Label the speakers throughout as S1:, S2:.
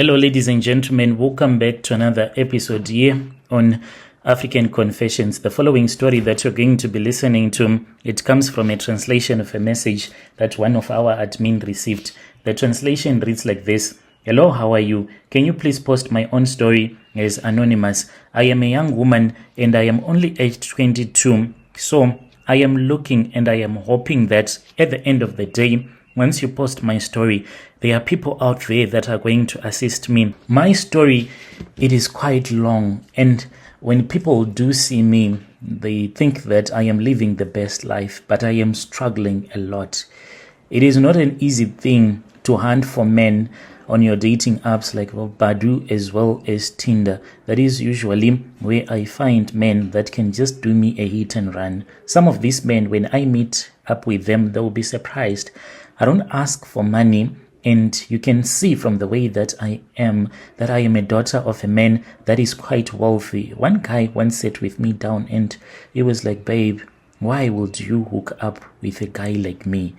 S1: Hello, ladies and gentlemen. Welcome back to another episode here on African Confessions. The following story that you're going to be listening to, it comes from a translation of a message that one of our admin received. The translation reads like this. Hello, how are you? Can you please post my own story as anonymous? I am a young woman and I am only aged 22. So I am looking and I am hoping that at the end of the day, once you post my story, there are people out there that are going to assist me. My story, it is quite long, and when people do see me, they think that I am living the best life, but I am struggling a lot. It is not an easy thing to hunt for men on your dating apps like Badoo as well as Tinder. That is usually where I find men that can just do me a hit and run. Some of these men, when I meet up with them, they will be surprised. I don't ask for money, and you can see from the way that I am a daughter of a man that is quite wealthy. One guy once sat with me down and he was like, babe, why would you hook up with a guy like me?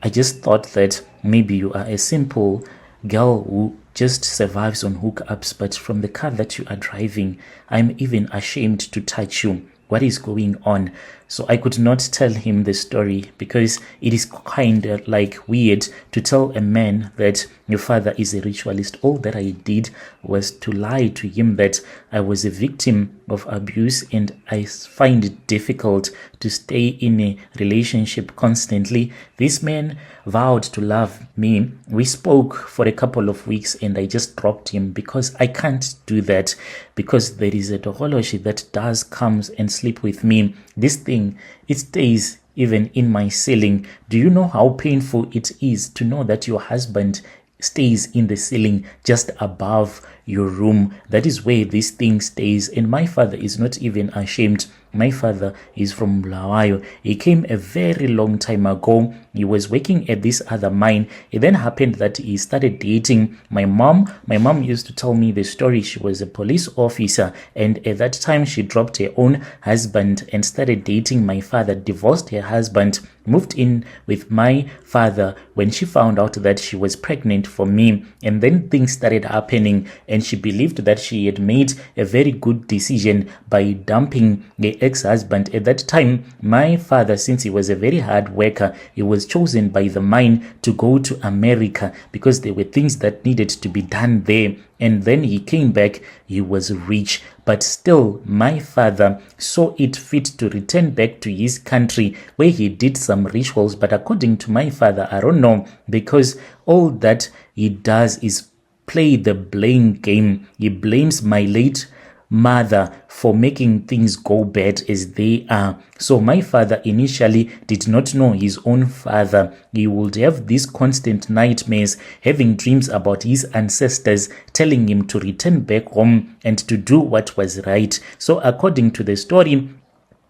S1: I just thought that maybe you are a simple girl who just survives on hookups, but from the car that you are driving, I'm even ashamed to touch you. What is going on? So I could not tell him the story because it is kind of like weird to tell a man that your father is a ritualist. All that I did was to lie to him that I was a victim of abuse, and I find it difficult to stay in a relationship constantly. This man vowed to love me. We spoke for a couple of weeks and I just dropped him because I can't do that, because there is a Tokoloshes that does comes and sleep with me. This thing, it stays even in my ceiling. Do you know how painful it is to know that your husband stays in the ceiling just above your room? That is where this thing stays. And my father is not even ashamed. My father is from Bulawayo. He came a very long time ago. He was working at this other mine. It then happened that he started dating my mom. My mom used to tell me the story. She was a police officer, and at that time she dropped her own husband and started dating my father, divorced her husband, moved in with my father when she found out that she was pregnant for me. And then things started happening, and she believed that she had made a very good decision by dumping the ex-husband. At that time, my father, since he was a very hard worker, he was chosen by the mine to go to America because there were things that needed to be done there. And then he came back. He was rich, but still my father saw it fit to return back to his country where he did some rituals. But according to my father, I don't know, because all that he does is play the blame game. He blames my late mother for making things go bad as they are. So my father initially did not know his own father. He would have these constant nightmares, having dreams about his ancestors telling him to return back home and to do what was right. So according to the story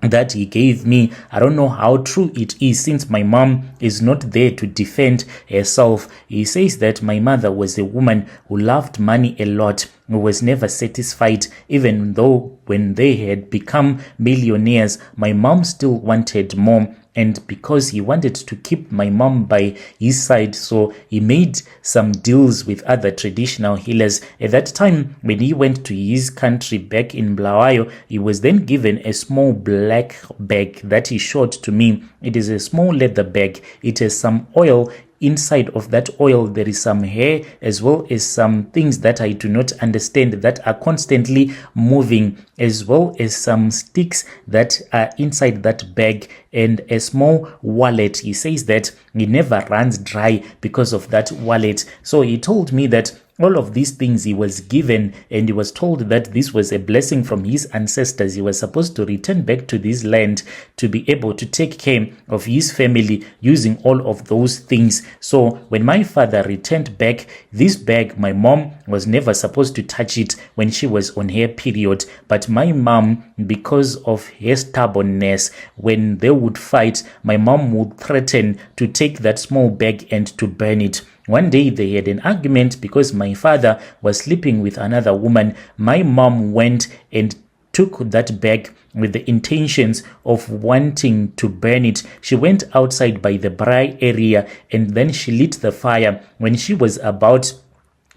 S1: that he gave me, I don't know how true it is, since my mom is not there to defend herself. He says that my mother was a woman who loved money a lot, who was never satisfied, even though when they had become millionaires, my mom still wanted more. And because he wanted to keep my mom by his side, so he made some deals with other traditional healers. At that time, when he went to his country back in Bulawayo, he was then given a small black bag that he showed to me. It is a small leather bag. It has some oil. Inside of that oil, there is some hair as well as some things that I do not understand that are constantly moving, as well as some sticks that are inside that bag and a small wallet. He says that he never runs dry because of that wallet. So he told me that all of these things he was given, and he was told that this was a blessing from his ancestors. He was supposed to return back to this land to be able to take care of his family using all of those things. So when my father returned back, this bag, my mom was never supposed to touch it when she was on her period. But my mom, because of her stubbornness, when they would fight, my mom would threaten to take that small bag and to burn it. One day they had an argument because my father was sleeping with another woman. My mom went and took that bag with the intentions of wanting to burn it. She went outside by the braai area and then she lit the fire. When she was about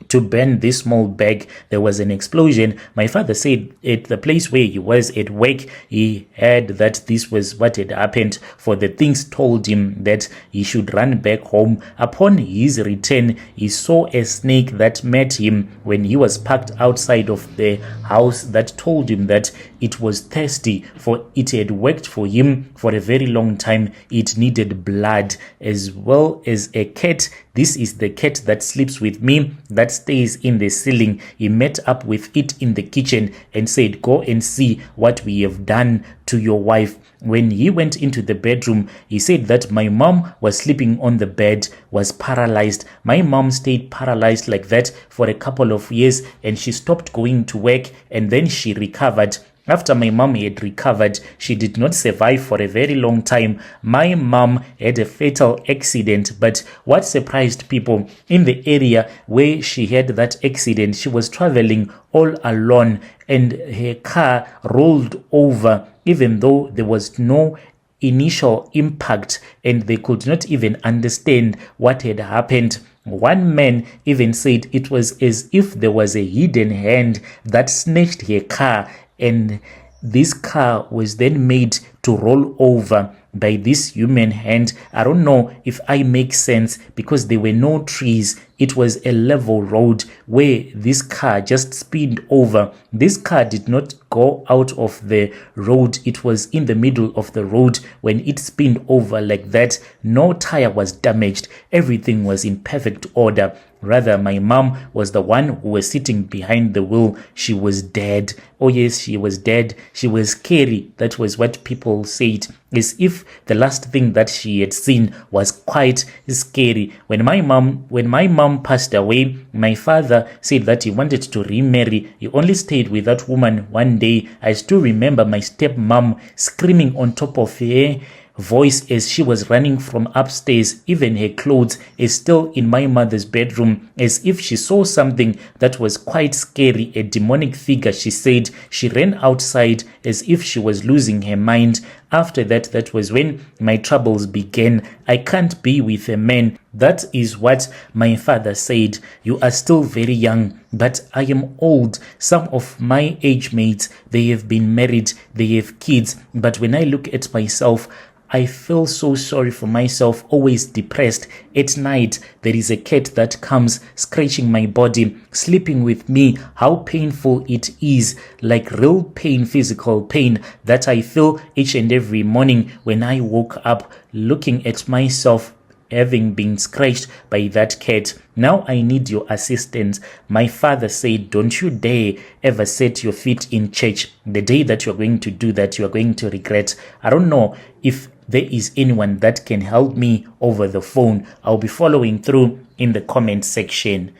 S1: to burn this small bag, there was an explosion. My father said at the place where he was at work, he heard that this was what had happened, for the things told him that he should run back home. Upon his return, he saw a snake that met him when he was parked outside of the house, that told him that it was thirsty, for it had worked for him for a very long time. It needed blood, as well as a cat. This is the cat that sleeps with me, that stays in the ceiling. He met up with it in the kitchen and said, go and see what we have done to your wife. When he went into the bedroom, he said that my mom was sleeping on the bed, was paralyzed. My mom stayed paralyzed like that for a couple of years, and she stopped going to work, and then she recovered. After my mom had recovered, she did not survive for a very long time. My mom had a fatal accident, but what surprised people, in the area where she had that accident, she was traveling all alone, and her car rolled over, even though there was no initial impact and they could not even understand what had happened. One man even said it was as if there was a hidden hand that snatched her car, and this car was then made to roll over by this human hand. I don't know if I make sense, because there were no trees. It was a level road where this car just sped over. This car did not go out of the road. It was in the middle of the road when it spun over like that. No tire was damaged. Everything was in perfect order. Rather, my mom was the one who was sitting behind the wheel. She was dead. Oh yes, she was dead. She was scary. That was what people said, as if the last thing that she had seen was quite scary. When my mom passed away, my father said that he wanted to remarry. He only stayed with that woman one day. I still remember my stepmom screaming on top of her voice as she was running from upstairs. Even her clothes is still in my mother's bedroom, as if she saw something that was quite scary, a demonic figure. She said she ran outside as if she was losing her mind. After that, that was when my troubles began. I can't be with a man. That is what my father said. You are still very young, but I am old. Some of my age mates, they have been married, they have kids, but when I look at myself, I feel so sorry for myself, always depressed. At night, there is a cat that comes scratching my body, sleeping with me. How painful it is, like real pain, physical pain that I feel each and every morning when I woke up, looking at myself having been scratched by that cat. Now I need your assistance. My father said, don't you dare ever set your feet in church. The day that you're going to do that, you're going to regret. I don't know if there is anyone that can help me over the phone. I'll be following through in the comment section.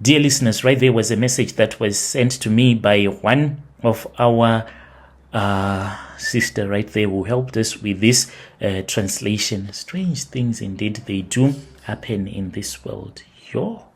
S1: Dear listeners, right there was a message that was sent to me by one of our sister right there who helped us with this translation. Strange things indeed they do happen in this world. Yo.